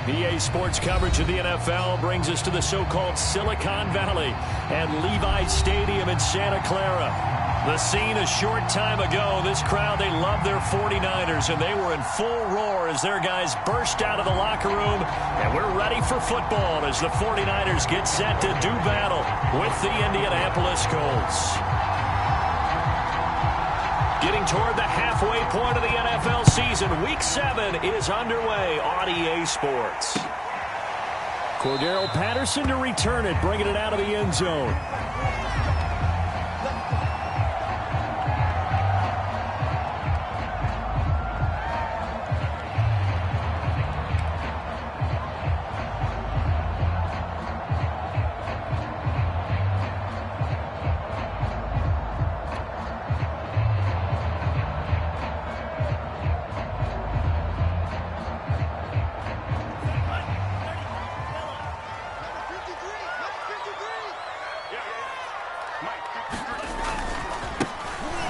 EA Sports coverage of the NFL brings us to the so-called Silicon Valley at Levi's Stadium in Santa Clara. The scene a short time ago. This crowd, they love their 49ers, and they were in full roar as their guys burst out of the locker room. And we're ready for football as the 49ers get set to do battle with the Indianapolis Colts. Getting toward the halfway point of the NFL season, Week 7 is underway on EA Sports. Cordero Patterson to return it, bringing it out of the end zone.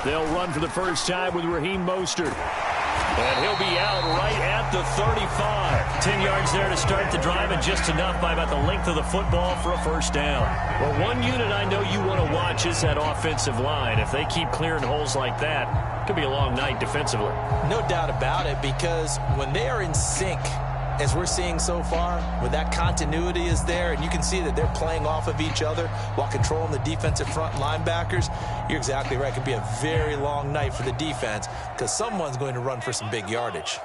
They'll run for the first time with Raheem Mostert. And he'll be out right at the 35. 10 yards there to start the drive, and just enough by about the length of the football for a first down. Well, one unit I know you want to watch is that offensive line. If they keep clearing holes like that, it could be a long night defensively. No doubt about it, because when they are in sync, as we're seeing so far, when that continuity is there and you can see that they're playing off of each other while controlling the defensive front linebackers, you're exactly right. It could be a very long night for the defense because someone's going to run for some big yardage.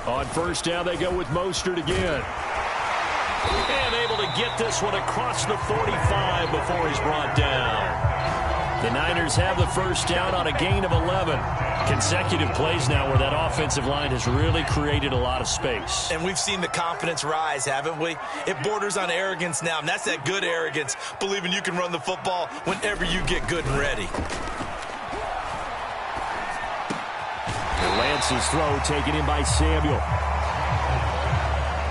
On first down, they go with Mostert again. And able to get this one across the 45 before he's brought down. The Niners have the first down on a gain of 11. Consecutive plays now where that offensive line has really created a lot of space. And we've seen the confidence rise, haven't we? It borders on arrogance now, and that's that good arrogance, believing you can run the football whenever you get good and ready. Lance's throw taken in by Samuel.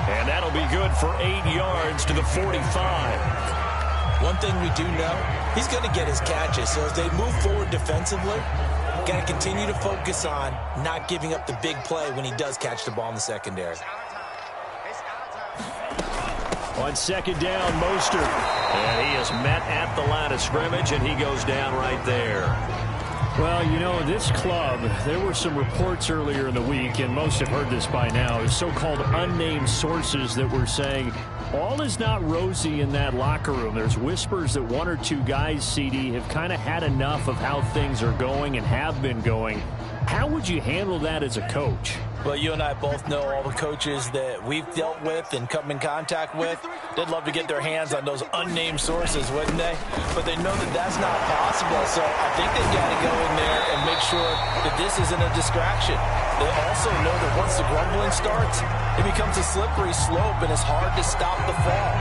And that'll be good for 8 yards to the 45. One thing we do know, he's going to get his catches. So as they move forward defensively, got to continue to focus on not giving up the big play when he does catch the ball in the secondary. On second down, Mostert. And he is met at the line of scrimmage, and he goes down right there. Well, you know, this club, there were some reports earlier in the week, and most have heard this by now, so-called unnamed sources that were saying all is not rosy in that locker room. There's whispers that one or two guys, CD, have kind of had enough of how things are going and have been going. How would you handle that as a coach? Well, you and I both know all the coaches that we've dealt with and come in contact with. They'd love to get their hands on those unnamed sources, wouldn't they? But they know that that's not possible, so I think they've got to go in there and make sure that this isn't a distraction. They also know that once the grumbling starts, it becomes a slippery slope and it's hard to stop the fall.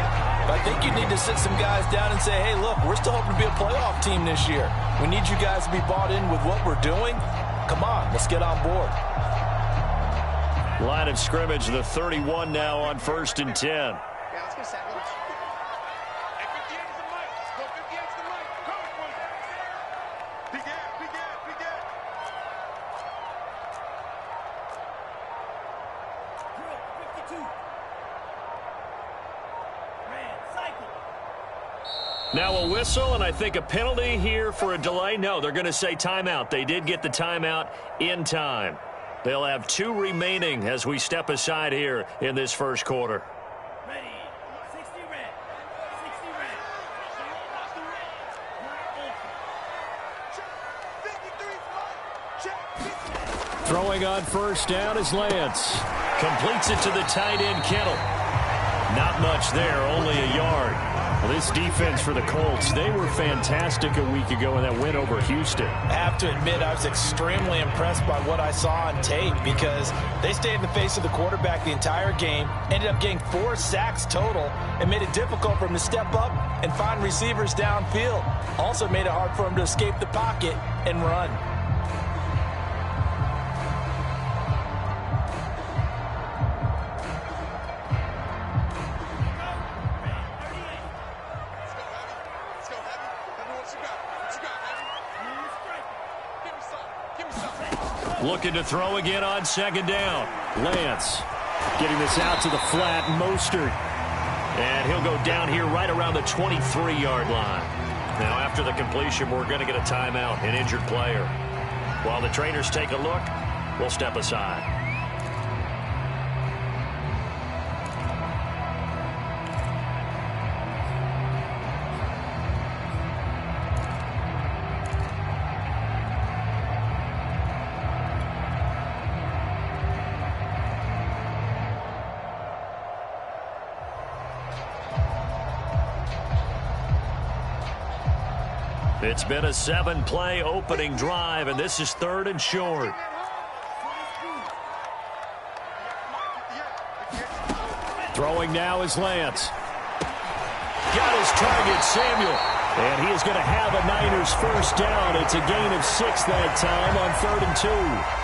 But I think you need to sit some guys down and say, hey, look, we're still hoping to be a playoff team this year. We need you guys to be bought in with what we're doing. Come on, let's get on board. Line of scrimmage, the 31 now on 1st and 10. Now a whistle, and I think a penalty here for a delay. No, they're going to say timeout. They did get the timeout in time. They'll have 2 remaining as we step aside here in this first quarter. Ready. 60 red. 60 red. Throwing on first down is Lance. Completes it to the tight end, Kittle. Not much there, only a yard. Well, this defense for the Colts, they were fantastic a week ago in that win over Houston. I have to admit, I was extremely impressed by what I saw on tape because they stayed in the face of the quarterback the entire game, ended up getting 4 sacks total, and made it difficult for him to step up and find receivers downfield. Also made it hard for him to escape the pocket and run. Give me some. Looking to throw again on second down. Lance getting this out to the flat. Mostert. And he'll go down here right around the 23-yard line. Now, after the completion, we're going to get a timeout, an injured player. While the trainers take a look, we'll step aside. It's been a 7-play opening drive, and this is 3rd and short. Throwing now is Lance. Got his target, Samuel. And he is going to have a Niners first down. It's a gain of 6 that time on 3rd and 2.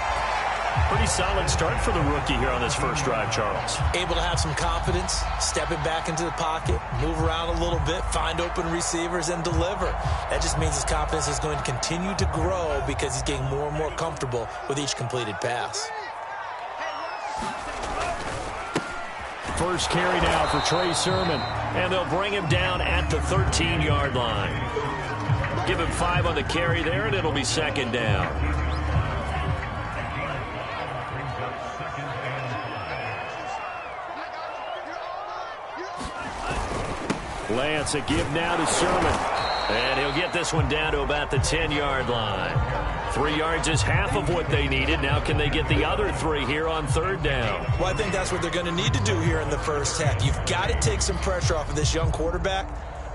Pretty solid start for the rookie here on this first drive, Charles. Able to have some confidence, stepping back into the pocket, move around a little bit, find open receivers, and deliver. That just means his confidence is going to continue to grow because he's getting more and more comfortable with each completed pass. First carry now for Trey Sermon, and they'll bring him down at the 13-yard line. Give him 5 on the carry there, and it'll be 2nd down. Lance, a give now to Sermon. And he'll get this one down to about the 10-yard line. 3 yards is half of what they needed. Now can they get the other 3 here on 3rd down? Well, I think that's what they're going to need to do here in the first half. You've got to take some pressure off of this young quarterback,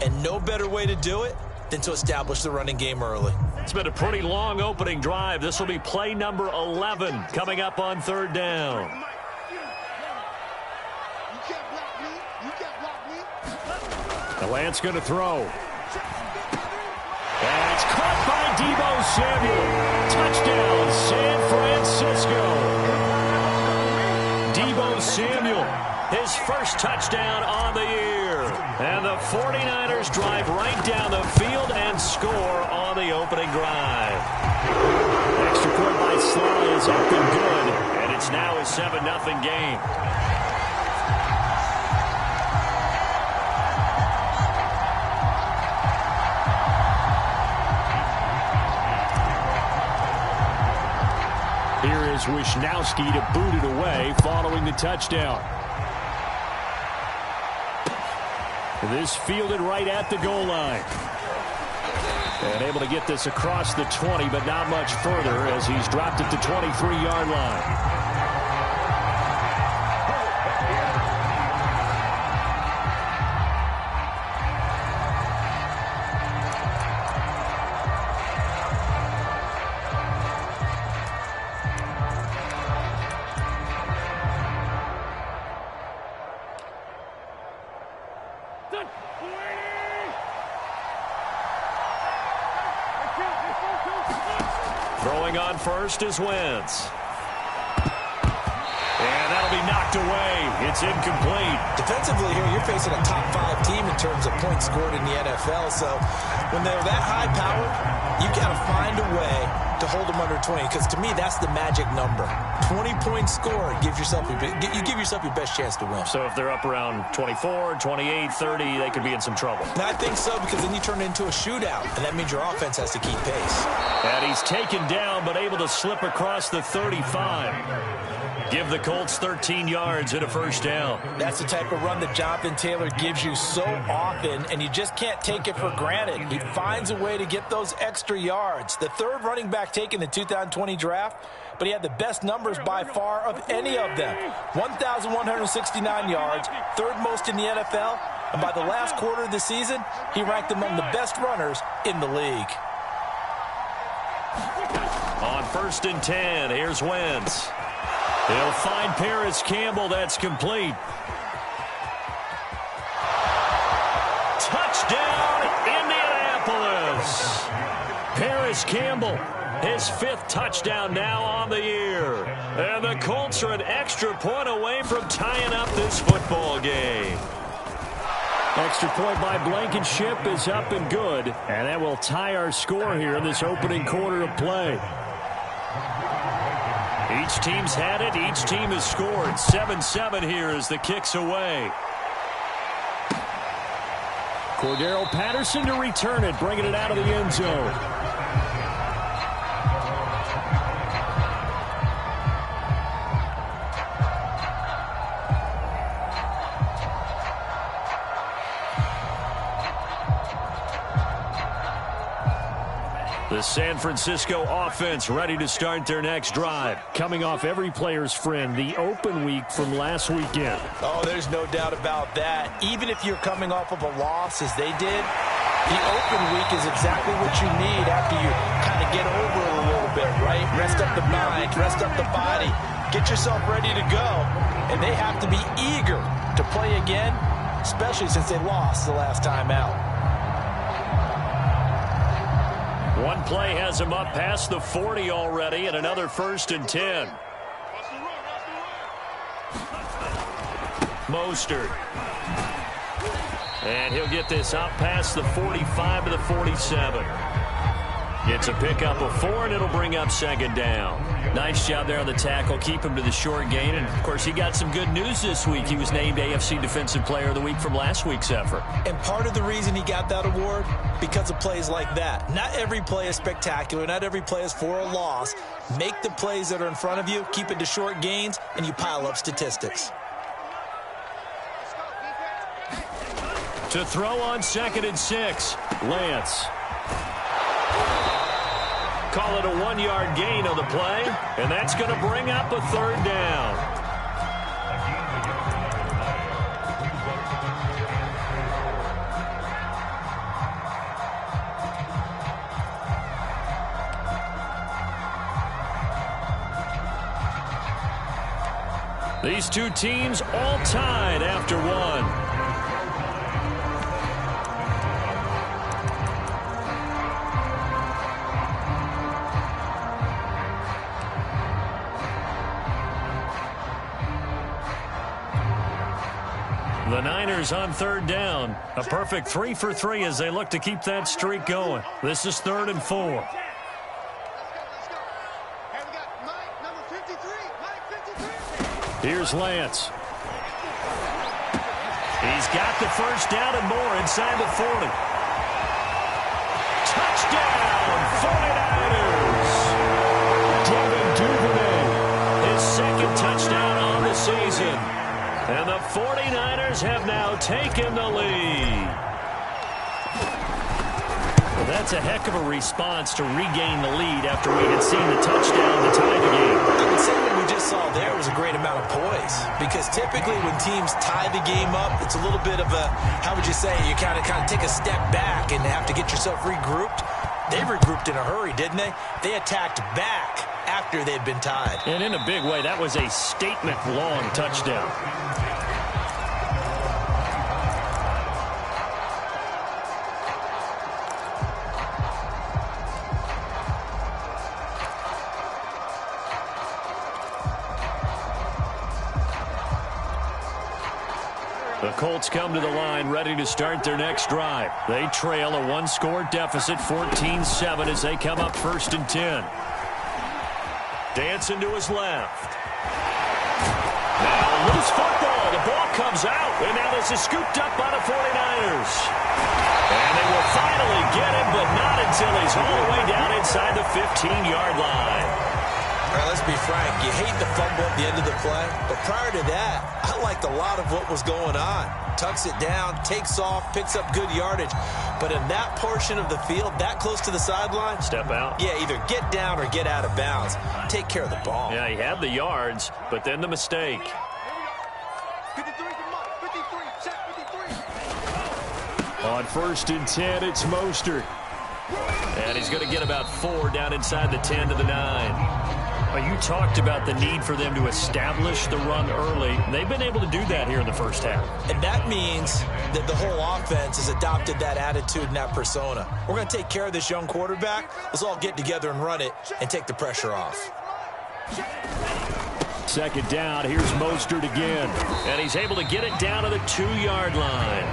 and no better way to do it than to establish the running game early. It's been a pretty long opening drive. This will be play number 11 coming up on 3rd down. Lance going to throw. That's caught by Deebo Samuel. Touchdown, San Francisco. Deebo Samuel, his first touchdown on the year. And the 49ers drive right down the field and score on the opening drive. Extra point by Sly is up and good. And it's now a 7-0 game. Here is Wisnowski to boot it away following the touchdown. This fielded right at the goal line. And able to get this across the 20, but not much further as he's dropped at the 23-yard line. Throwing on first is Wentz. And that'll be knocked away. It's incomplete. Defensively here, you're facing a top 5 team in terms of points scored in the NFL. So when they're that high powered, you got to find a way to hold them under 20. Because to me, that's the magic number. 20 points scored gives yourself you give yourself your best chance to win. So if they're up around 24, 28, 30, they could be in some trouble. And I think so, because then you turn it into a shootout, and that means your offense has to keep pace. And he's taken down, but able to slip across the 35. Give the Colts 13 yards and a first down. That's the type of run that Jonathan Taylor gives you so often, and you just can't take it for granted. He finds a way to get those extra yards. The 3rd running back taken in the 2020 draft, but he had the best numbers by far of any of them. 1,169 yards, 3rd most in the NFL, and by the last quarter of the season, he ranked among the best runners in the league. On 1st and 10, here's Wentz. He'll find Paris Campbell. That's complete. Touchdown, Indianapolis. Paris Campbell, his 5th touchdown now on the year. And the Colts are an extra point away from tying up this football game. Extra point by Blankenship is up and good. And that will tie our score here in this opening quarter of play. Each team's had it. Each team has scored. 7-7 here as the kick's away. Cordero Patterson to return it, bringing it out of the end zone. The San Francisco offense ready to start their next drive. Coming off every player's friend, the open week from last weekend. Oh, there's no doubt about that. Even if you're coming off of a loss as they did, the open week is exactly what you need after you kind of get over it a little bit, right? Rest up the mind, rest up the body, get yourself ready to go. And they have to be eager to play again, especially since they lost the last time out. One play has them up past the 40 already, and another 1st and 10. Mostert. And he'll get this out past the 45 to the 47. Gets a pickup of 4, and it'll bring up 2nd down. Nice job there on the tackle. Keep him to the short gain. And, of course, he got some good news this week. He was named AFC Defensive Player of the Week from last week's effort. And part of the reason he got that award, because of plays like that. Not every play is spectacular. Not every play is for a loss. Make the plays that are in front of you, keep it to short gains, and you pile up statistics. To throw on 2nd and 6, Lance. Call it a 1-yard gain on the play, and that's going to bring up a 3rd down. These two teams all tied after one. The Niners on 3rd down. A perfect 3 for 3 as they look to keep that streak going. This is 3rd and 4. Here's Lance. He's got the 1st down and more inside the 40. Touchdown, 49ers. Devin Duvernay, his 2nd touchdown on the season. And the 49ers have now taken the lead. Well, that's a heck of a response to regain the lead after we had seen the touchdown to tie the game. I would say what we just saw there was a great amount of poise. Because typically when teams tie the game up, it's a little bit of a, how would you say, you kind of take a step back and have to get yourself regrouped. They regrouped in a hurry, didn't they? They attacked back after they'd been tied. And in a big way, that was a statement-long touchdown. The Colts come to the line ready to start their next drive. They trail a 1-score deficit, 14-7 as they come up 1st and 10. Dancing to his left. Now loose football. The ball comes out. And now this is scooped up by the 49ers. And they will finally get him, but not until he's all the way down inside the 15-yard line. All right, let's be frank. You hate the fumble at the end of the play. But prior to that, I liked a lot of what was going on. Tucks it down, takes off, picks up good yardage. But in that portion of the field, that close to the sideline. Step out. Yeah, either get down or get out of bounds. Take care of the ball. Yeah, he had the yards, but then the mistake. 53, check 53. On 1st and 10, it's Mostert. And he's going to get about 4 down inside the 10 to the 9. Well, you talked about the need for them to establish the run early. They've been able to do that here in the first half. And that means that the whole offense has adopted that attitude and that persona. We're going to take care of this young quarterback. Let's all get together and run it and take the pressure off. Second down, here's Mostert again. And he's able to get it down to the 2-yard line.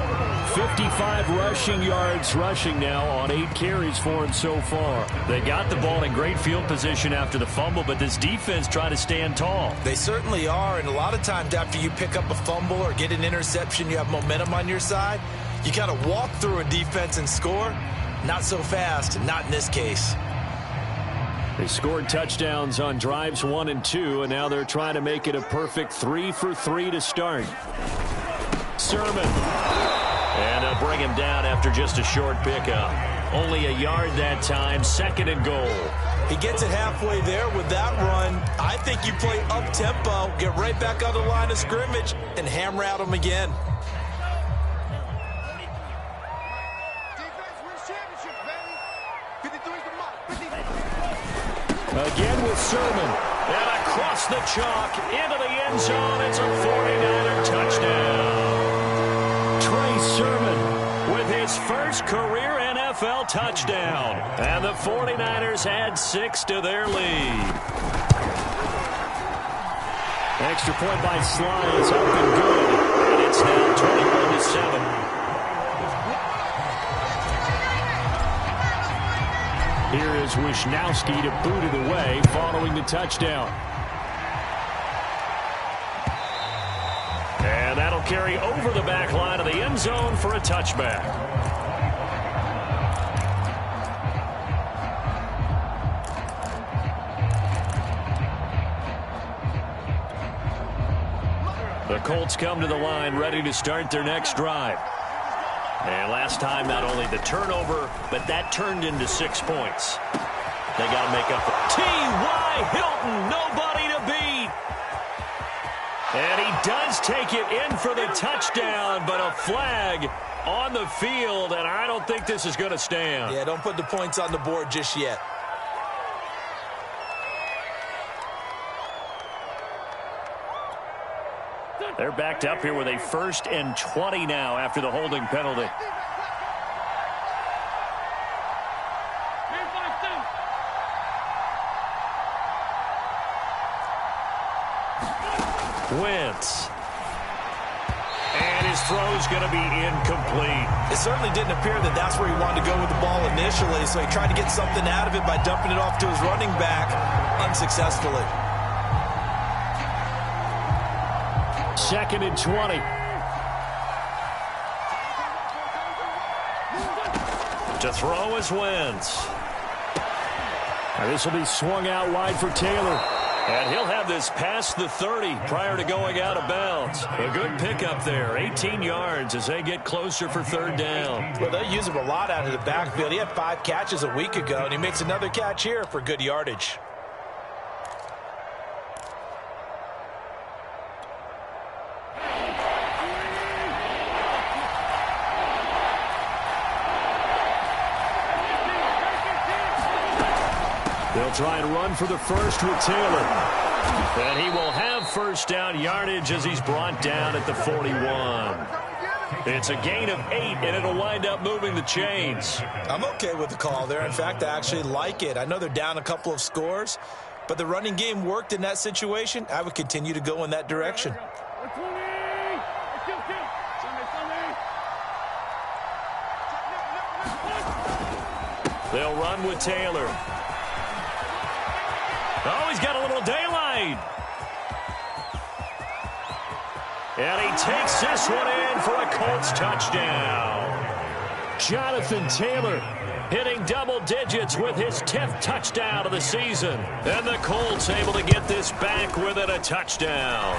55 rushing yards rushing now on 8 carries for him so far. They got the ball in great field position after the fumble, but this defense tried to stand tall. They certainly are, and a lot of times after you pick up a fumble or get an interception, you have momentum on your side. You kind of walk through a defense and score. Not so fast, not in this case. They scored touchdowns on drives 1 and 2, and now they're trying to make it a perfect 3 for 3 to start. Sermon. And they'll bring him down after just a short pickup. Only a yard that time, 2nd and goal. He gets it halfway there with that run. I think you play up-tempo, get right back on the line of scrimmage, and hammer at him again. Again with Sermon. And across the chalk into the end zone. It's a 49er touchdown. Trey Sermon with his first career NFL touchdown. And the 49ers add 6 to their lead. Extra point by Sly is up and good. And it's now 21-7. Here is Wisnowski to boot it away following the touchdown. And that'll carry over the back line of the end zone for a touchback. The Colts come to the line ready to start their next drive. And last time, not only the turnover, but that turned into 6 points. They got to make up for T.Y. Hilton, nobody to beat. And he does take it in for the touchdown, but a flag on the field, and I don't think this is going to stand. Yeah, don't put the points on the board just yet. They're backed up here with a 1st and 20 now after the holding penalty. Wentz. And his throw's going to be incomplete. It certainly didn't appear that that's where he wanted to go with the ball initially, so he tried to get something out of it by dumping it off to his running back unsuccessfully. 2nd and 20. To throw is Wentz. This will be swung out wide for Taylor. And he'll have this past the 30 prior to going out of bounds. A good pickup there. 18 yards as they get closer for 3rd down. Well, they use him a lot out of the backfield. He had 5 catches a week ago, and he makes another catch here for good yardage. They'll try and run for the first with Taylor. And he will have 1st down yardage as he's brought down at the 41. It's a gain of 8, and it'll wind up moving the chains. I'm okay with the call there. In fact, I actually like it. I know they're down a couple of scores, but the running game worked in that situation. I would continue to go in that direction. They'll run with Taylor. Oh, he's got a little daylight. And he takes this one in for a Colts touchdown. Jonathan Taylor hitting double digits with his 10th touchdown of the season. And the Colts able to get this back with it, a touchdown.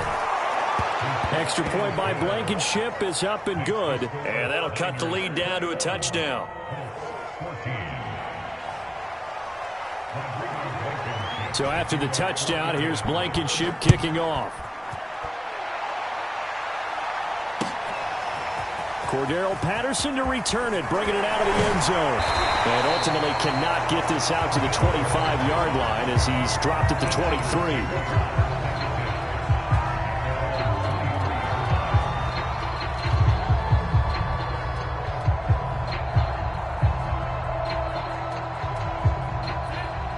Extra point by Blankenship is up and good. And that'll cut the lead down to a touchdown. So after the touchdown, here's Blankenship kicking off. Cordero Patterson to return it, bringing it out of the end zone. And ultimately cannot get this out to the 25-yard line as he's dropped at the 23.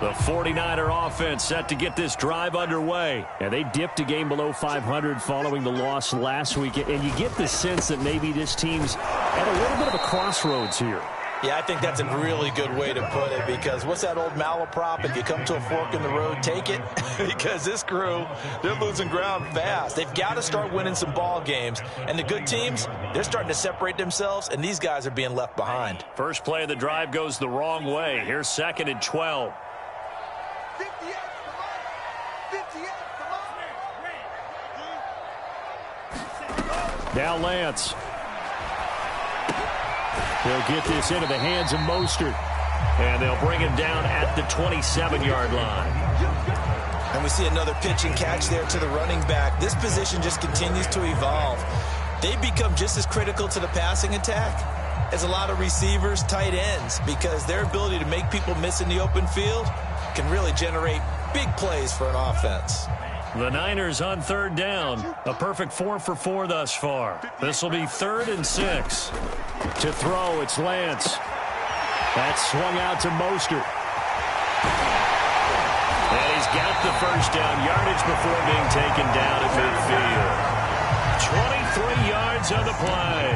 The 49er offense set to get this drive underway. And they dipped a game below 500 following the loss last week. And you get the sense that maybe this team's at a little bit of a crossroads here. Yeah, I think that's a really good way to put it, because what's that old malaprop? If you come to a fork in the road, take it. Because this crew, they're losing ground fast. They've got to start winning some ball games. And the good teams, they're starting to separate themselves, and these guys are being left behind. First play of the drive goes the wrong way. Here's 2nd and 12. 58, Now Lance. They'll get this into the hands of Mostert. And they'll bring him down at the 27-yard line. And we see another pitch and catch there to the running back. This position just continues to evolve. They become just as critical to the passing attack as a lot of receivers, tight ends, because their ability to make people miss in the open field can really generate big plays for an offense. The Niners on 3rd down. A perfect 4 for 4 thus far. This will be 3rd and 6. To throw, it's Lance. That's swung out to Mostert. And he's got the first down, yardage before being taken down at midfield. 23 yards on the play.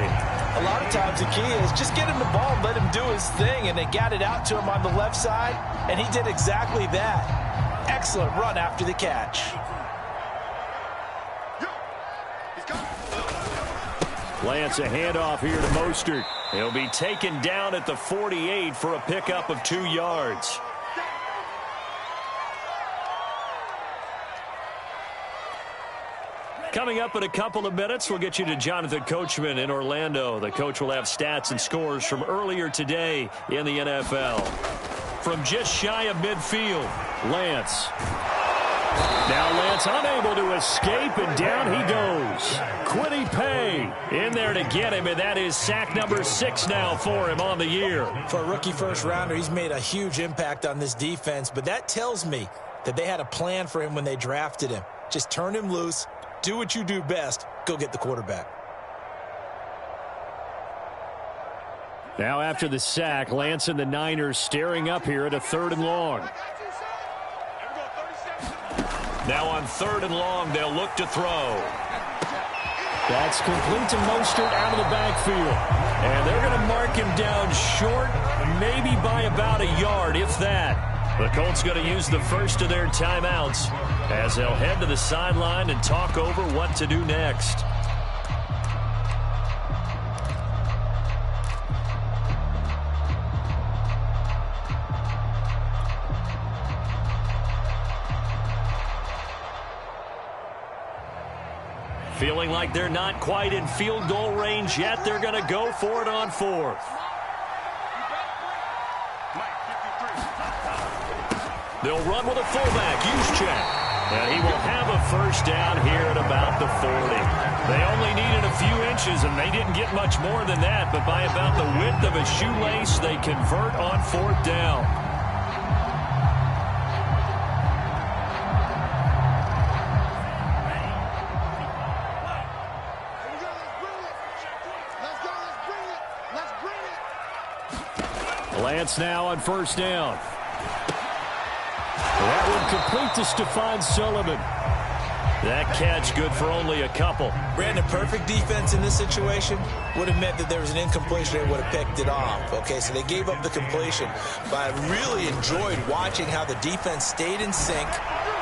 A lot of times the key is just get him the ball, let him do his thing, and they got it out to him on the left side, and he did exactly that. Excellent run after the catch. Lance, a handoff here to Mostert. He'll be taken down at the 48 for a pickup of 2 yards. Coming up in a couple of minutes, we'll get you to Jonathan Coachman in Orlando. The coach will have stats and scores from earlier today in the NFL. From just shy of midfield, Lance. Now Lance unable to escape, and down he goes. Quiddy Pay in there to get him, and that is sack number 6 now for him on the year. For a rookie first-rounder, he's made a huge impact on this defense, but that tells me that they had a plan for him when they drafted him. Just turn him loose, do what you do best, go get the quarterback. Now after the sack, Lance and the Niners staring up here at a 3rd and long. Now on 3rd and long, they'll look to throw. That's complete to Mostert out of the backfield. And they're going to mark him down short, maybe by about a yard, if that. The Colts going to use the first of their timeouts as they'll head to the sideline and talk over what to do next. Feeling like they're not quite in field goal range yet, they're going to go for it on 4th. They'll run with a fullback, Juszczyk. And he will have a first down here at about the 40. They only needed a few inches, and they didn't get much more than that. But by about the width of a shoelace, they convert on 4th down. Lance now on 1st down. That one complete to Stephon Sullivan. That catch good for only a couple. Brandon, perfect defense in this situation would have meant that there was an incompletion. They would have picked it off. Okay, so they gave up the completion. But I really enjoyed watching how the defense stayed in sync,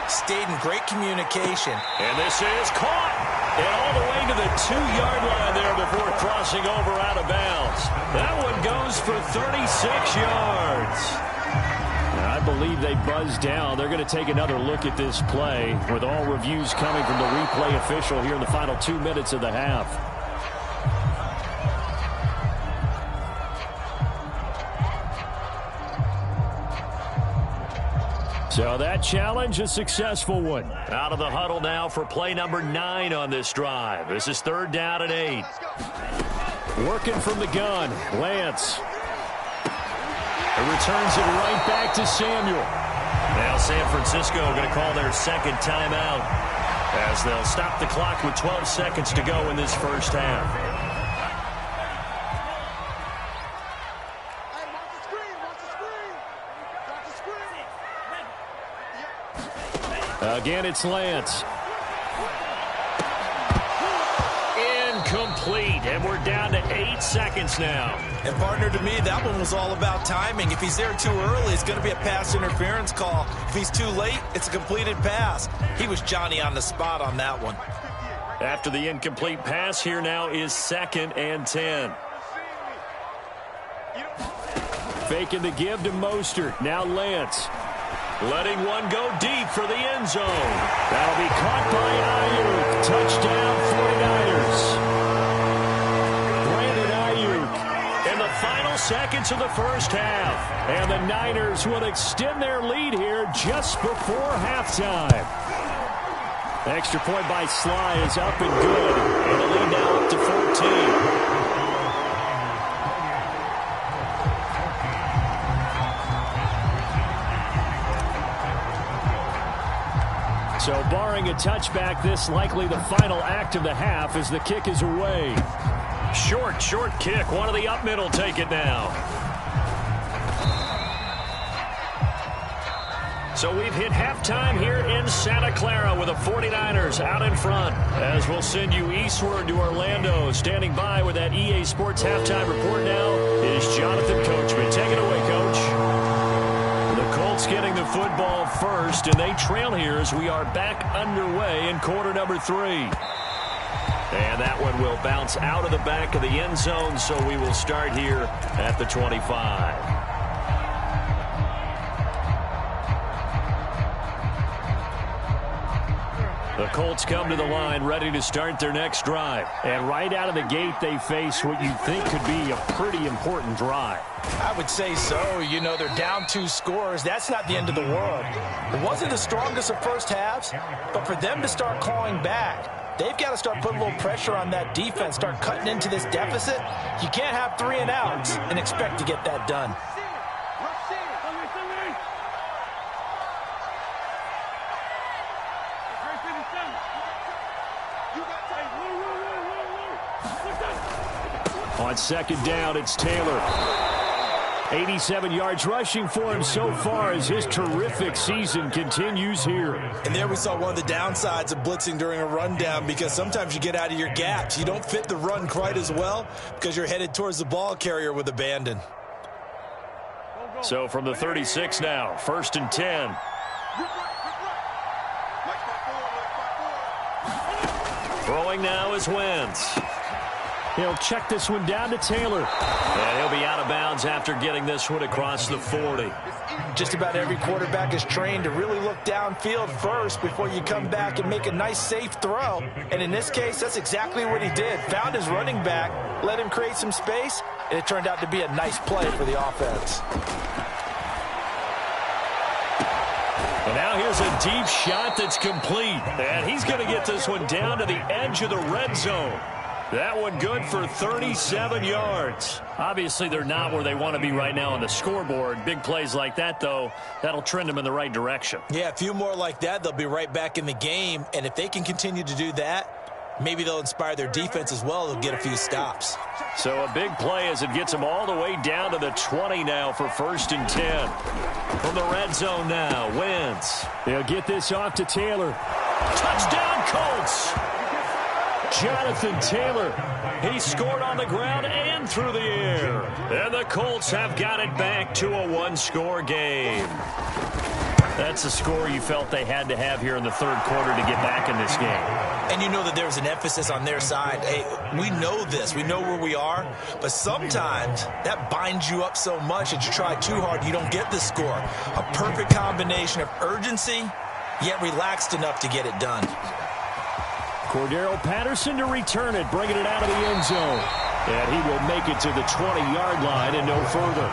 stayed in great communication. And this is caught. And all the way to the 2-yard line there before crossing over out of bounds. That one goes for 36 yards. I believe they buzzed down. They're going to take another look at this play with all reviews coming from the replay official here in the final 2 minutes of the half. So that challenge, a successful one. Out of the huddle now for play number 9 on this drive. This is 3rd down and 8. Working from the gun, Lance. It returns it right back to Samuel. Now San Francisco going to call their 2nd timeout as they'll stop the clock with 12 seconds to go in this first half. Again, it's Lance. Incomplete, and we're down to 8 seconds now. And partner, to me, that one was all about timing. If he's there too early, it's going to be a pass interference call. If he's too late, it's a completed pass. He was Johnny on the spot on that one. After the incomplete pass, here now is 2nd and 10. Faking the give to Mostert. Now Lance. Letting one go deep for the end zone. That'll be caught by Ayuk. Touchdown 49ers. In the final seconds of the first half. And the Niners will extend their lead here just before halftime. Extra point by Sly is up and good. And the lead now up to 14. So barring a touchback, this likely the final act of the half as the kick is away. Short kick. One of the up middle take it now. So we've hit halftime here in Santa Clara with the 49ers out in front. As we'll send you eastward to Orlando. Standing by with that EA Sports halftime report now is Jonathan Coachman. Take it away, Coach. The Colts getting the football first, and they trail here as we are back underway in quarter number 3. And that one will bounce out of the back of the end zone, so we will start here at the 25. The Colts come to the line ready to start their next drive. And right out of the gate, they face what you think could be a pretty important drive. I would say so. You know, they're down 2 scores. That's not the end of the world. It wasn't the strongest of first halves, but for them to start clawing back, they've got to start putting a little pressure on that defense, start cutting into this deficit. You can't have 3 and outs and expect to get that done. On second down, it's Taylor. 87 yards rushing for him so far as his terrific season continues here. And there we saw one of the downsides of blitzing during a rundown, because sometimes you get out of your gaps. You don't fit the run quite as well because you're headed towards the ball carrier with abandon. So from the 36 now, 1st and 10. Throwing now is Wentz. He'll check this one down to Taylor. And he'll be out of bounds after getting this one across the 40. Just about every quarterback is trained to really look downfield first before you come back and make a nice, safe throw. And in this case, that's exactly what he did. Found his running back, let him create some space, and it turned out to be a nice play for the offense. And now here's a deep shot that's complete. And he's going to get this one down to the edge of the red zone. That one good for 37 yards. Obviously, they're not where they want to be right now on the scoreboard. Big plays like that, though, that'll trend them in the right direction. Yeah, a few more like that, they'll be right back in the game. And if they can continue to do that, maybe they'll inspire their defense as well. They'll get a few stops. So a big play as it gets them all the way down to the 20 now for 1st and 10. From the red zone now, Wentz. They'll get this off to Taylor. Touchdown, Colts! Jonathan Taylor, he scored on the ground and through the air. And the Colts have got it back to a 1-score game. That's the score you felt they had to have here in the third quarter to get back in this game. And you know that there's an emphasis on their side. Hey, we know this. We know where we are. But sometimes that binds you up so much that you try too hard, you don't get the score. A perfect combination of urgency, yet relaxed enough to get it done. Cordero Patterson to return it, bringing it out of the end zone. And he will make it to the 20-yard line and no further.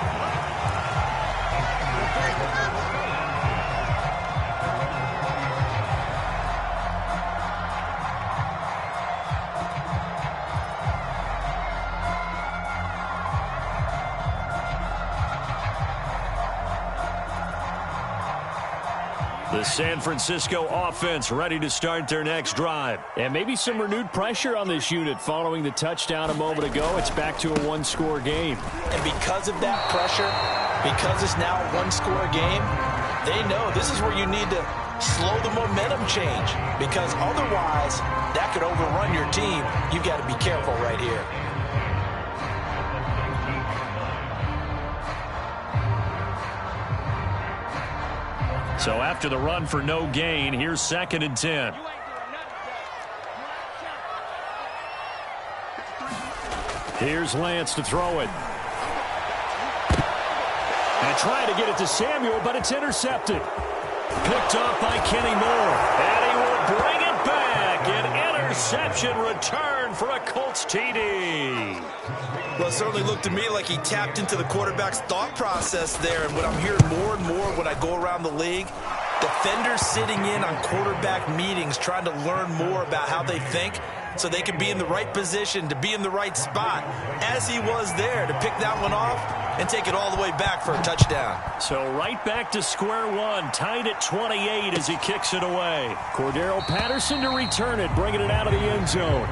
The San Francisco offense ready to start their next drive. And maybe some renewed pressure on this unit following the touchdown a moment ago. It's back to a 1-score game. And because of that pressure, because it's now a 1-score game, they know this is where you need to slow the momentum change, because otherwise that could overrun your team. You've got to be careful right here. So after the run for no gain, here's 2nd and 10. Here's Lance to throw it. And trying to get it to Samuel, but it's intercepted. Picked off by Kenny Moore. And he will bring it back. An interception return for a Colts TD. Well, it certainly looked to me like he tapped into the quarterback's thought process there. And what I'm hearing more and more when I go around the league, defenders sitting in on quarterback meetings trying to learn more about how they think so they can be in the right position to be in the right spot, as he was there to pick that one off and take it all the way back for a touchdown. So right back to square one, tied at 28 as he kicks it away. Cordero Patterson to return it, bringing it out of the end zone.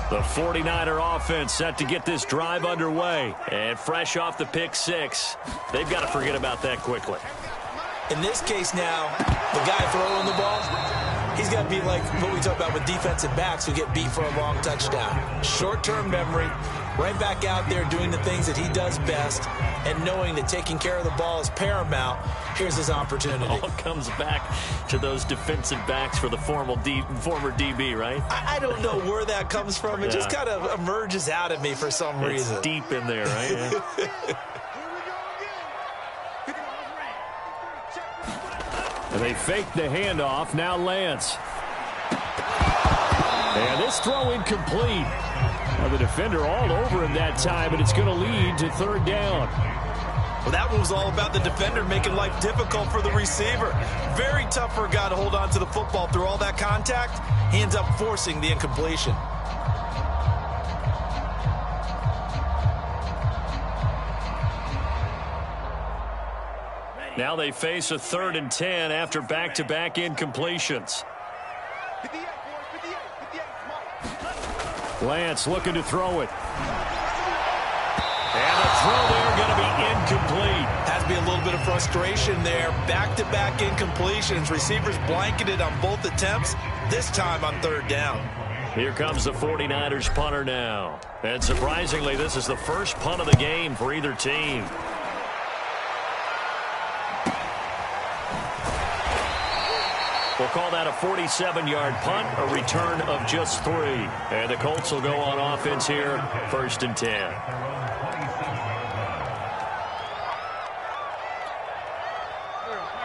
The 49er offense set to get this drive underway. And fresh off the pick six, they've got to forget about that quickly. In this case now, the guy throwing the ball, he's got to be like what we talk about with defensive backs who get beat for a long touchdown. Short-term memory, right back out there doing the things that he does best, and knowing that taking care of the ball is paramount. Here's his opportunity. All comes back to those defensive backs for the former DB, right? I don't know where that comes from. It just kind of emerges out of me for some reason. It's deep in there, right? Yeah. And they fake the handoff. Now Lance. And this throw incomplete. Now the defender all over him that time, and it's going to lead to 3rd down. Well, that one was all about the defender making life difficult for the receiver. Very tough for a guy to hold on to the football through all that contact. He ends up forcing the incompletion. Now they face a 3rd and 10 after back-to-back incompletions. Lance looking to throw it. And the throw there going to be incomplete. Has to be a little bit of frustration there. Back-to-back incompletions. Receivers blanketed on both attempts, this time on 3rd down. Here comes the 49ers punter now. And surprisingly, this is the first punt of the game for either team. We'll call that a 47-yard punt, a return of just 3. And the Colts will go on offense here, 1st and 10.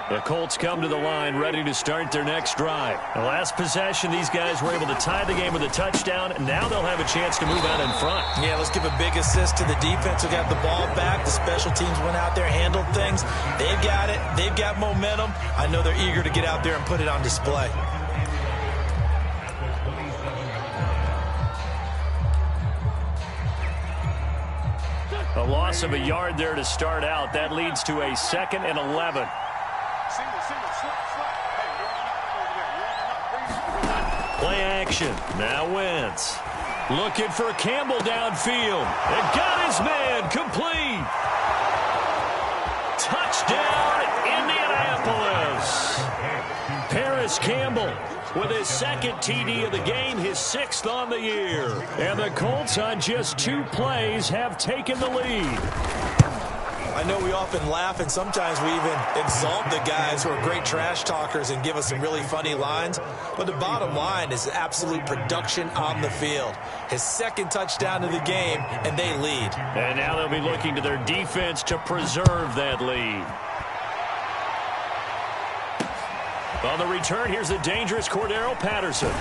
The Colts come to the line ready to start their next drive. The last possession, these guys were able to tie the game with a touchdown, and now they'll have a chance to move out in front. Yeah, let's give a big assist to the defense who got the ball back. The special teams went out there, handled things. They've got it. They've got momentum. I know they're eager to get out there and put it on display. A loss of a yard there to start out. That leads to a 2nd and 11. Play action. Now Wentz. Looking for Campbell downfield. And got his man complete. Touchdown, Indianapolis. Paris Campbell with his 2nd TD of the game, his 6th on the year. And the Colts on just 2 plays have taken the lead. I know we often laugh and sometimes we even exalt the guys who are great trash talkers and give us some really funny lines. But the bottom line is absolute production on the field. His 2nd touchdown of the game, and they lead. And now they'll be looking to their defense to preserve that lead. On the return, here's the dangerous Cordero Patterson.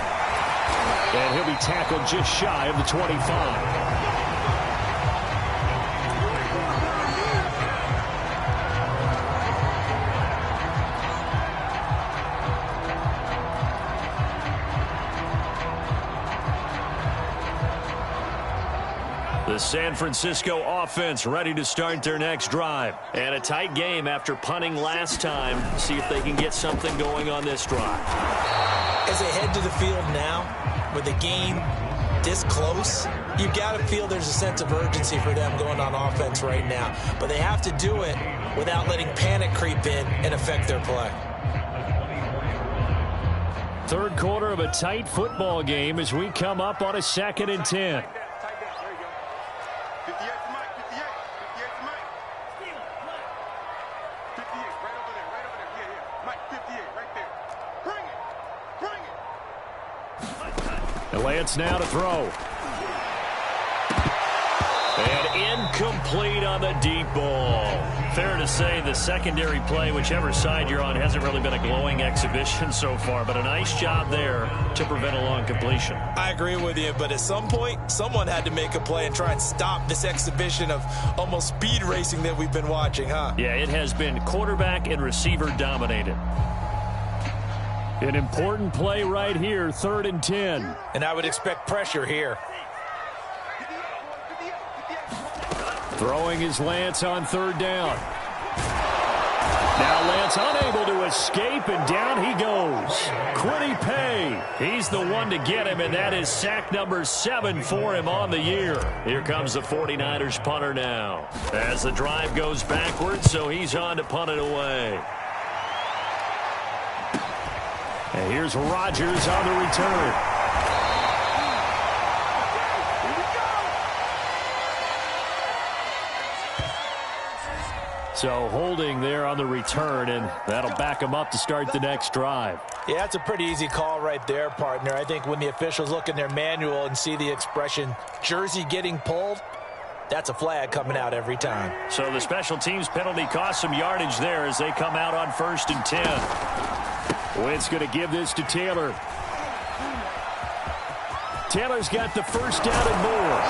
And he'll be tackled just shy of the 25. The San Francisco offense ready to start their next drive. And a tight game after punting last time. See if they can get something going on this drive. As they head to the field now, with the game this close, you've got to feel there's a sense of urgency for them going on offense right now. But they have to do it without letting panic creep in and affect their play. Third quarter of a tight football game as we come up on a 2nd and 10. Lance now to throw. And incomplete on the deep ball. Fair to say the secondary play, whichever side you're on, hasn't really been a glowing exhibition so far, but a nice job there to prevent a long completion. I agree with you, but at some point, someone had to make a play and try and stop this exhibition of almost speed racing that we've been watching, huh? Yeah, it has been quarterback and receiver dominated. An important play right here, 3rd and 10. And I would expect pressure here. Throwing is Lance on 3rd down. Now Lance unable to escape, and down he goes. Quiddy Pay, he's the one to get him, and that is sack number 7 for him on the year. Here comes the 49ers punter now. As the drive goes backwards, so he's on to punt it away. And here's Rodgers on the return. So holding there on the return, and that'll back him up to start the next drive. Yeah, that's a pretty easy call right there, partner. I think when the officials look in their manual and see the expression jersey getting pulled, that's a flag coming out every time. So the special teams penalty cost some yardage there as they come out on 1st and 10. Wentz going to give this to Taylor. Taylor's got the first down and more.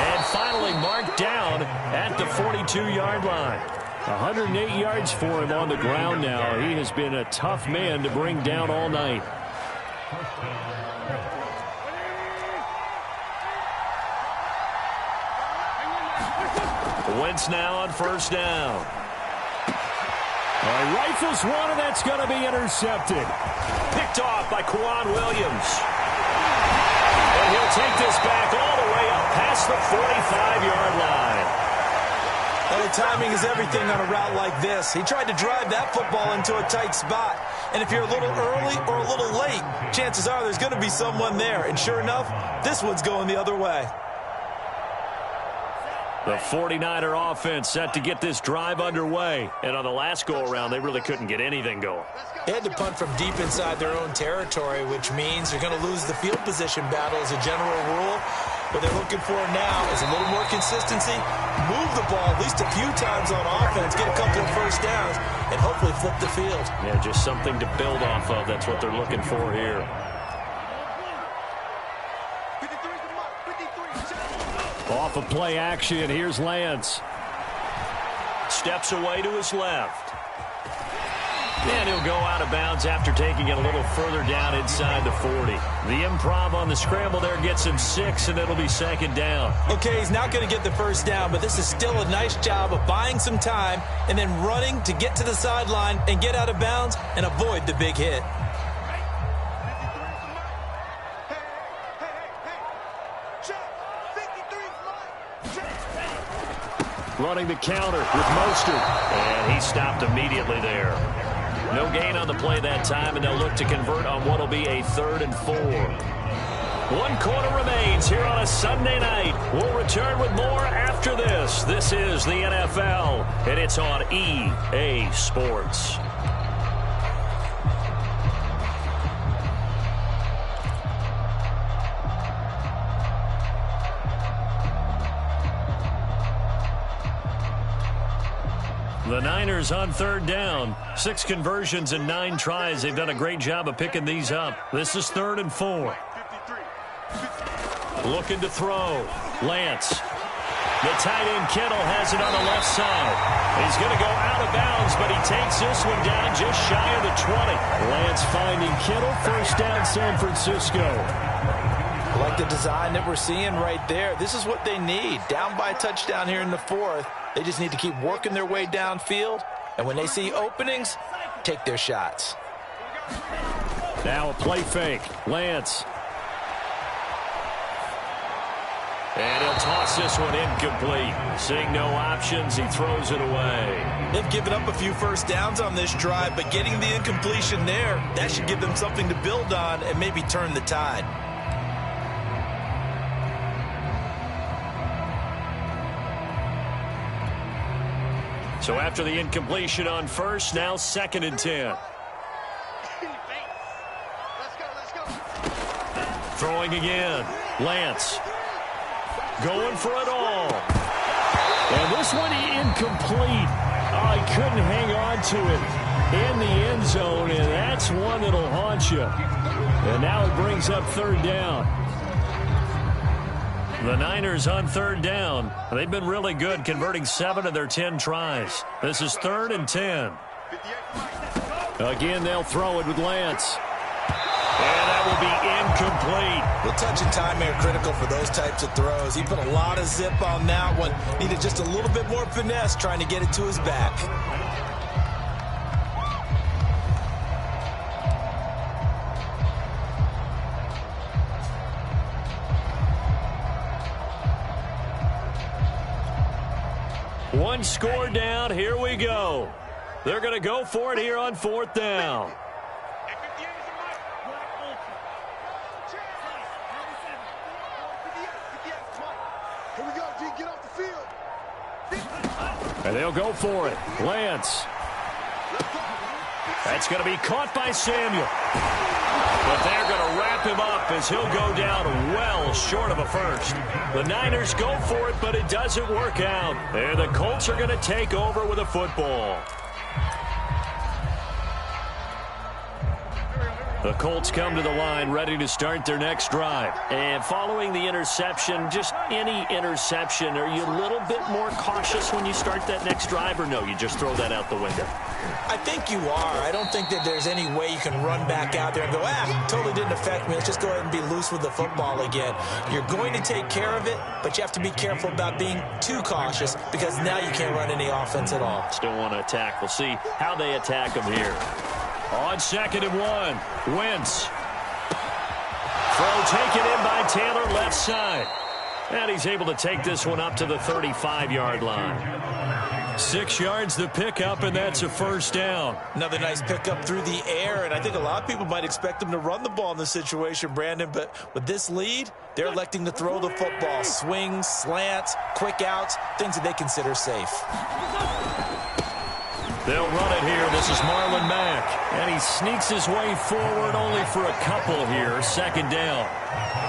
And finally marked down at the 42-yard line. 108 yards for him on the ground now. He has been a tough man to bring down all night. Wentz now on 1st down. Rifles one, and that's going to be intercepted. Picked off by Quan Williams. And he'll take this back all the way up past the 45-yard line. And the timing is everything on a route like this. He tried to drive that football into a tight spot. And if you're a little early or a little late, chances are there's going to be someone there. And sure enough, this one's going the other way. The 49er offense set to get this drive underway. And on the last go-around, they really couldn't get anything going. They had to punt from deep inside their own territory, which means they're going to lose the field position battle as a general rule. What they're looking for now is a little more consistency, move the ball at least a few times on offense, get a couple of first downs, and hopefully flip the field. Yeah, just something to build off of. That's what they're looking for here. Off of play action, here's Lance. Steps away to his left. And he'll go out of bounds after taking it a little further down inside the 40. The improv on the scramble there gets him 6, and it'll be 2nd down. Okay, he's not going to get the first down, but this is still a nice job of buying some time and then running to get to the sideline and get out of bounds and avoid the big hit. Running the counter with Mostert. And he stopped immediately there. No gain on the play that time, and they'll look to convert on what will be a 3rd and 4. 1 quarter remains here on a Sunday night. We'll return with more after this. This is the NFL, and it's on EA Sports. The Niners on 3rd down. 6 conversions and 9 tries. They've done a great job of picking these up. This is 3rd and 4. Looking to throw. Lance. The tight end Kittle has it on the left side. He's going to go out of bounds, but he takes this one down just shy of the 20. Lance finding Kittle. First down, San Francisco. Like like the design that we're seeing right there. This is what they need. Down by a touchdown here in the fourth. They just need to keep working their way downfield. And when they see openings, take their shots. Now a play fake. Lance. And he'll toss this one incomplete. Seeing no options, he throws it away. They've given up a few first downs on this drive, but getting the incompletion there, that should give them something to build on and maybe turn the tide. So after the incompletion on first, now 2nd and 10. Throwing again. Lance. Going for it all. And this one incomplete. Oh, he couldn't hang on to it in the end zone, and that's one that'll haunt you. And now it brings up 3rd down. The Niners on 3rd down. They've been really good, converting 7 of their 10 tries. This is 3rd and 10. Again, they'll throw it with Lance. And that will be incomplete. Well, touch and time are critical for those types of throws. He put a lot of zip on that one. Needed just a little bit more finesse trying to get it to his back. One score down. Here we go. They're going to go for it here on 4th down. And they'll go for it. Lance. That's going to be caught by Samuel. But they're going to wrap him up as he'll go down well short of a first. The Niners go for it, but it doesn't work out. And the Colts are going to take over with a football. The Colts come to the line ready to start their next drive. And following the interception, just any interception, are you a little bit more cautious when you start that next drive, or no, you just throw that out the window? I think you are. I don't think that there's any way you can run back out there and go, totally didn't affect me. Let's just go ahead and be loose with the football again. You're going to take care of it, but you have to be careful about being too cautious because now you can't run any offense at all. Still want to attack. We'll see how they attack them here. On 2nd and 1, Wentz. Throw taken in by Taylor, left side. And he's able to take this one up to the 35-yard line. 6 yards the pickup, and that's a 1st down. Another nice pickup through the air, and I think a lot of people might expect them to run the ball in this situation, Brandon, but with this lead, they're electing to throw the football. Swings, slants, quick outs, things that they consider safe. They'll run it here. This is Marlon Mack. And he sneaks his way forward only for a couple here. 2nd down.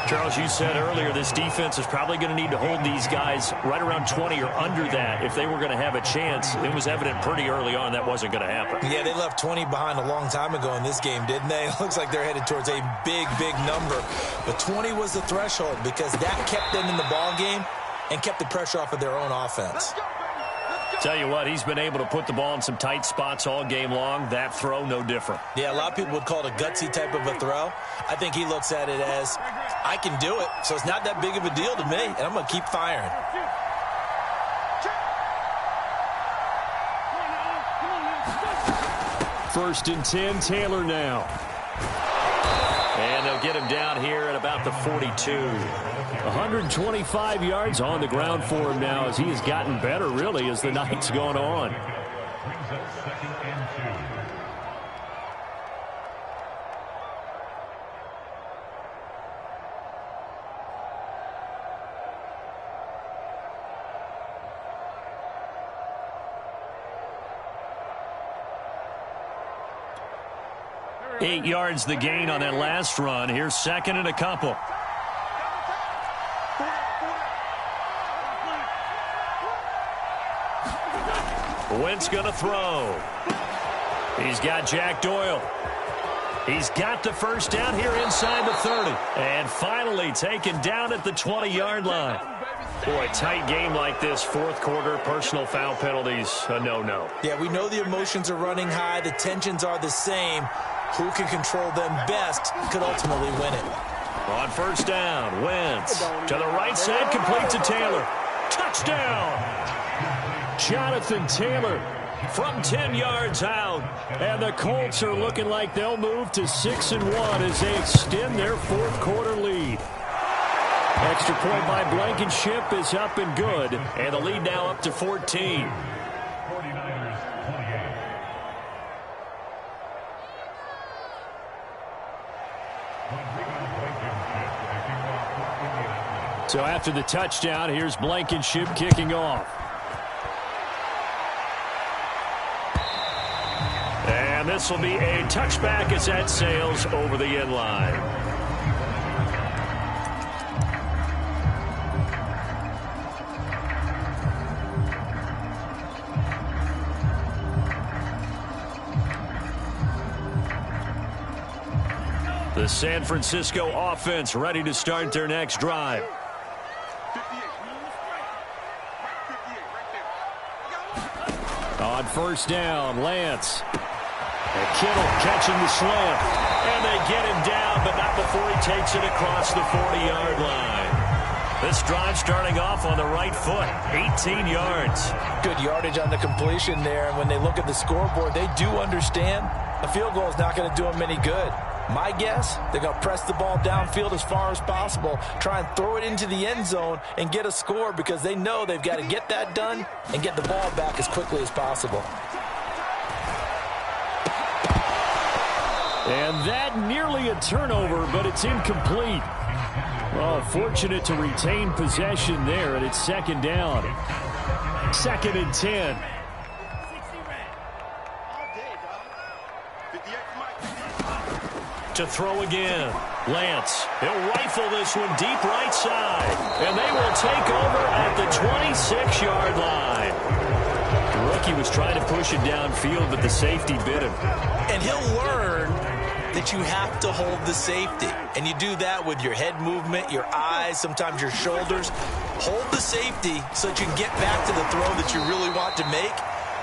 Charles, you said earlier this defense is probably going to need to hold these guys right around 20 or under that if they were going to have a chance. It was evident pretty early on that wasn't going to happen. Yeah, they left 20 behind a long time ago in this game, didn't they? It looks like they're headed towards a big, big number. But 20 was the threshold because that kept them in the ball game and kept the pressure off of their own offense. Tell you what, he's been able to put the ball in some tight spots all game long. That throw, no different. Yeah, a lot of people would call it a gutsy type of a throw. I think he looks at it as, I can do it, so it's not that big of a deal to me, and I'm going to keep firing. First and 10, Taylor now. And they'll get him down here at about the 42. 125 yards on the ground for him now as he has gotten better, really, as the night's gone on. Eight yards the gain on that last run. Here's 2nd and a couple. Wentz going to throw. He's got Jack Doyle. He's got the 1st down here inside the 30. And finally taken down at the 20-yard line. Boy, a tight game like this, 4th quarter, personal foul penalties, a no-no. Yeah, we know the emotions are running high. The tensions are the same. Who can control them best could ultimately win it. On first down, Wentz to the right side, complete to Taylor. Touchdown! Jonathan Taylor from 10 yards out. And the Colts are looking like they'll move to 6-1 as they extend their fourth quarter lead. Extra point by Blankenship is up and good. And the lead now up to 14. So after the touchdown, here's Blankenship kicking off. And this will be a touchback as that sails over the end line. The San Francisco offense ready to start their next drive. On first down, Lance. And Kittle catching the slant. And they get him down, but not before he takes it across the 40-yard line. This drive starting off on the right foot, 18 yards. Good yardage on the completion there. And when they look at the scoreboard, they do understand a field goal is not going to do them any good. My guess, they're going to press the ball downfield as far as possible, try and throw it into the end zone and get a score because they know they've got to get that done and get the ball back as quickly as possible. And that nearly a turnover, but it's incomplete. Well, fortunate to retain possession there, and it's second down. 2nd and 10. To throw again. Lance. He'll rifle this one deep right side. And they will take over at the 26-yard line. The rookie was trying to push it downfield, but the safety bit him. And he'll learn that you have to hold the safety. And you do that with your head movement, your eyes, sometimes your shoulders. Hold the safety so that you can get back to the throw that you really want to make.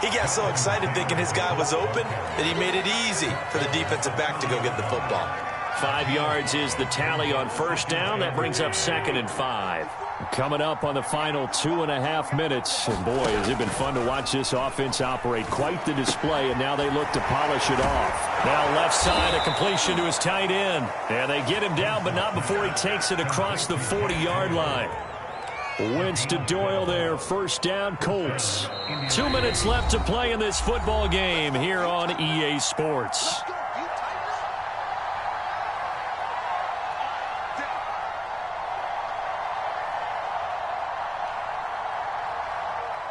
He got so excited thinking his guy was open that he made it easy for the defensive back to go get the football. 5 yards is the tally on first down. That brings up 2nd and 5. Coming up on the final 2.5 minutes. And boy, has it been fun to watch this offense operate. Quite the display, and now they look to polish it off. Now left side, a completion to his tight end. And they get him down, but not before he takes it across the 40-yard line. Wentz to Doyle there, first down, Colts. 2 minutes left to play in this football game here on EA Sports.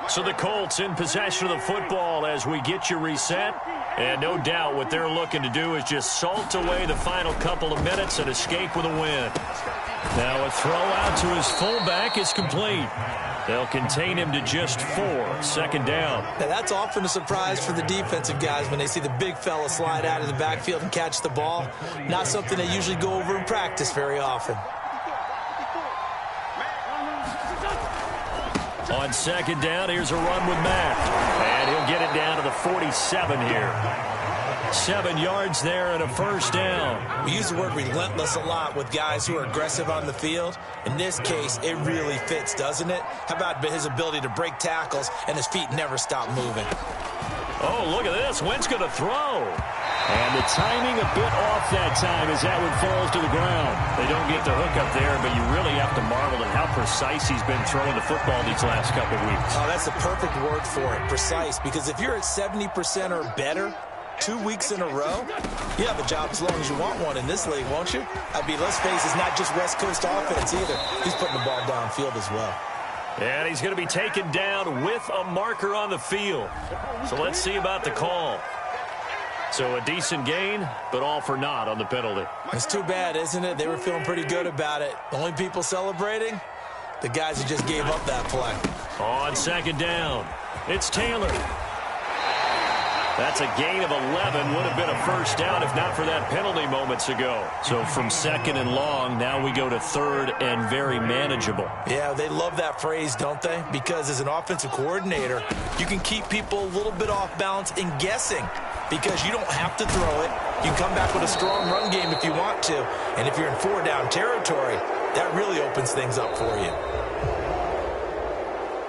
So the Colts in possession of the football as we get you reset. And no doubt what they're looking to do is just salt away the final couple of minutes and escape with a win. Now a throw out to his fullback is complete. They'll contain him to just 4. 2nd down. Now that's often a surprise for the defensive guys when they see the big fella slide out of the backfield and catch the ball. Not something they usually go over in practice very often. On 2nd down, here's a run with Matt. And he'll get it down to the 47 here. 7 yards there and a first down. We use the word relentless a lot with guys who are aggressive on the field. In this case, it really fits, doesn't it? How about his ability to break tackles and his feet never stop moving? Oh, look at this. Wentz going to throw. And the timing a bit off that time as that one falls to the ground. They don't get the hook up there, but you really have to marvel at how precise he's been throwing the football these last couple of weeks. Oh, that's the perfect word for it, precise, because if you're at 70% or better 2 weeks in a row, you have a job as long as you want one in this league, won't you? I mean, let's face it, it's not just West Coast offense either. He's putting the ball downfield as well. And he's going to be taken down with a marker on the field. So let's see about the call. So a decent gain, but all for naught on the penalty. It's too bad, isn't it? They were feeling pretty good about it. The only people celebrating, the guys who just gave up that play. On 2nd down, it's Taylor. That's a gain of 11. Would have been a first down if not for that penalty moments ago. So from 2nd and long, now we go to 3rd and very manageable. Yeah, they love that phrase, don't they? Because as an offensive coordinator, you can keep people a little bit off balance and guessing because you don't have to throw it. You can come back with a strong run game if you want to. And if you're in 4-down territory, that really opens things up for you.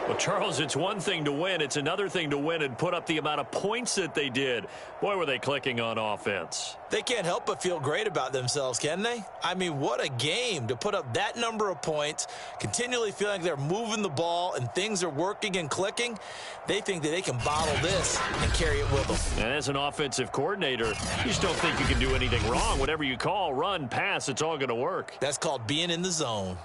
Well, Charles, it's one thing to win. It's another thing to win and put up the amount of points that they did. Boy, were they clicking on offense. They can't help but feel great about themselves, can they? I mean, what a game to put up that number of points, continually feeling like they're moving the ball and things are working and clicking. They think that they can bottle this and carry it with them. And as an offensive coordinator, you just don't think you can do anything wrong. Whatever you call, run, pass, it's all going to work. That's called being in the zone.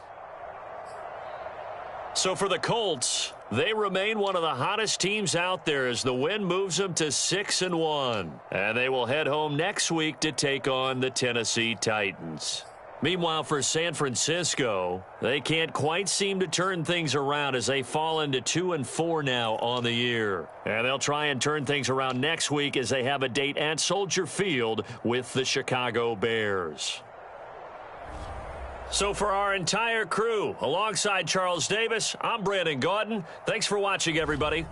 So for the Colts, they remain one of the hottest teams out there as the win moves them to 6-1. And they will head home next week to take on the Tennessee Titans. Meanwhile, for San Francisco, they can't quite seem to turn things around as they fall into 2-4 now on the year. And they'll try and turn things around next week as they have a date at Soldier Field with the Chicago Bears. So for our entire crew, alongside Charles Davis, I'm Brandon Gaudin. Thanks for watching, everybody.